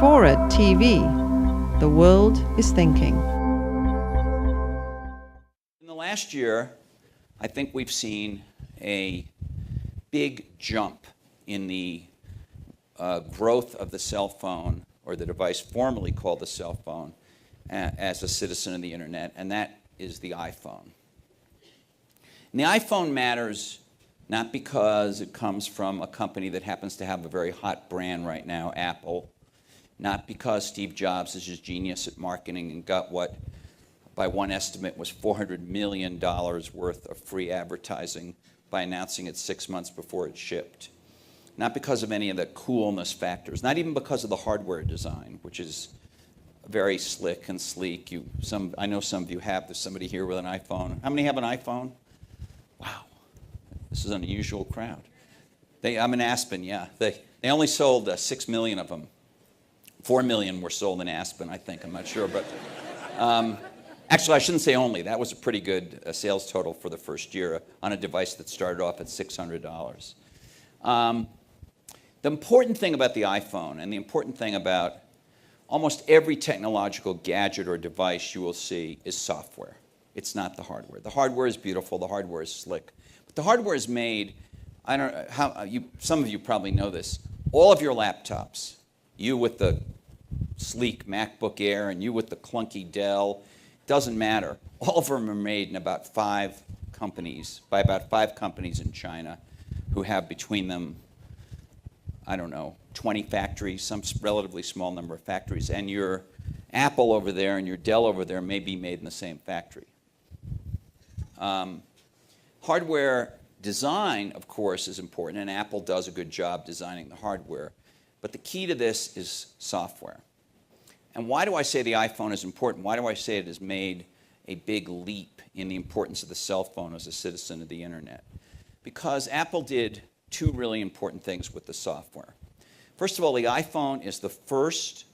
Forward TV. The world is thinking. In the last year, I think we've seen a big jump in the growth of the cell phone, or the device formerly called the cell phone, as a citizen of the internet, and that is the iPhone. And the iPhone matters not because it comes from a company that happens to have a very hot brand right now, Apple, not because Steve Jobs is just genius at marketing and got what, by one estimate, was $400 million worth of free advertising by announcing it 6 months before it shipped. Not because of any of the coolness factors, not even because of the hardware design, which is very slick and sleek. I know some of you have. There's somebody here with an iPhone. How many have an iPhone? Wow, this is an unusual crowd. I'm in Aspen, yeah. They only sold 6 million of them. 4 million were sold in Aspen, I think. I'm not sure, but actually, I shouldn't say only. That was a pretty good sales total for the first year on a device that started off at $600. The important thing about the iPhone, and the important thing about almost every technological gadget or device you will see, is software. It's not the hardware. The hardware is beautiful. The hardware is slick. But the hardware is made, I don't know how some of you probably know this. All of your laptops, you with the sleek MacBook Air and you with the clunky Dell, doesn't matter. All of them are made in about 5 companies, by about 5 companies in China, who have between them, I don't know, 20 factories, some relatively small number of factories, and your Apple over there and your Dell over there may be made in the same factory. Hardware design, of course, is important, and Apple does a good job designing the hardware. But the key to this is software. And why do I say the iPhone is important? Why do I say it has made a big leap in the importance of the cell phone as a citizen of the internet? Because Apple did 2 really important things with the software. First of all, the iPhone is the first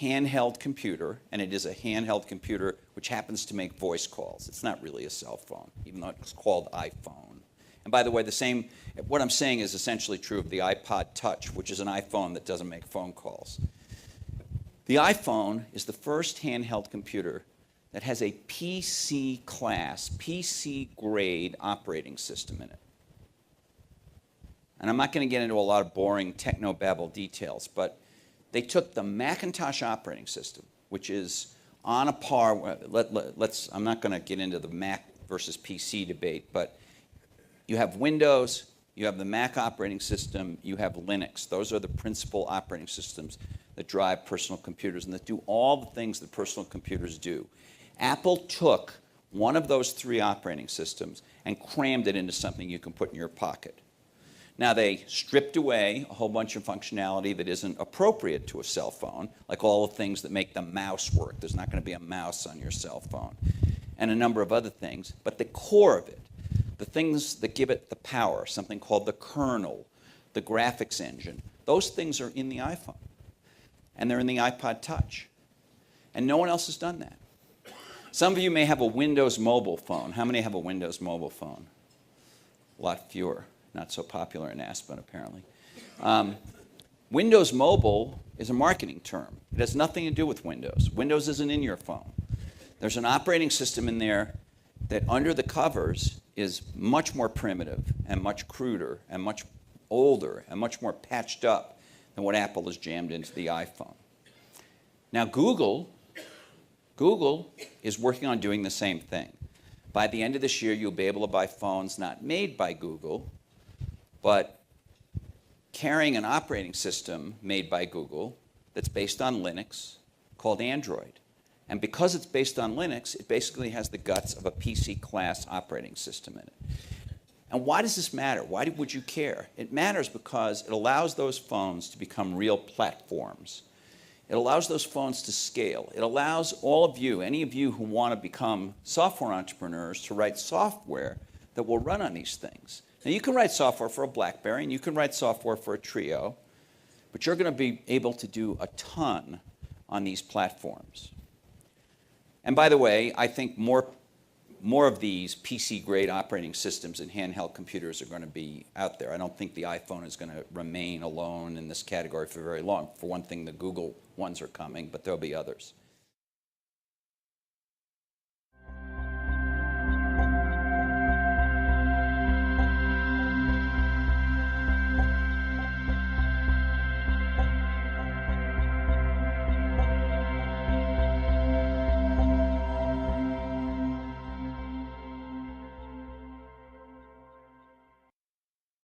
handheld computer, and it is a handheld computer which happens to make voice calls. It's not really a cell phone, even though it's called iPhone. And by the way, what I'm saying is essentially true of the iPod Touch, which is an iPhone that doesn't make phone calls. The iPhone is the first handheld computer that has a PC class, PC grade operating system in it. And I'm not going to get into a lot of boring technobabble details, but they took the Macintosh operating system, which is on a par. I'm not going to get into the Mac versus PC debate, but you have Windows, you have the Mac operating system, you have Linux. Those are the principal operating systems that drive personal computers and that do all the things that personal computers do. Apple took one of those 3 operating systems and crammed it into something you can put in your pocket. Now, they stripped away a whole bunch of functionality that isn't appropriate to a cell phone, like all the things that make the mouse work. There's not going to be a mouse on your cell phone, and a number of other things. But the core of it, the things that give it the power, something called the kernel, the graphics engine, those things are in the iPhone. And they're in the iPod Touch. And no one else has done that. Some of you may have a Windows mobile phone. How many have a Windows mobile phone? A lot fewer. Not so popular in Aspen, apparently. Windows Mobile is a marketing term. It has nothing to do with Windows. Windows isn't in your phone. There's an operating system in there that under the covers is much more primitive and much cruder and much older and much more patched up than what Apple has jammed into the iPhone. Now, Google is working on doing the same thing. By the end of this year, you'll be able to buy phones not made by Google, but carrying an operating system made by Google that's based on Linux called Android. And because it's based on Linux, it basically has the guts of a PC class operating system in it. And why does this matter? Why would you care? It matters because it allows those phones to become real platforms. It allows those phones to scale. It allows all of you, any of you who want to become software entrepreneurs, to write software that will run on these things. Now, you can write software for a BlackBerry, and you can write software for a Trio, but you're going to be able to do a ton on these platforms. And by the way, I think more more of these PC-grade operating systems and handheld computers are going to be out there. I don't think the iPhone is going to remain alone in this category for very long. For one thing, the Google ones are coming, but there'll be others.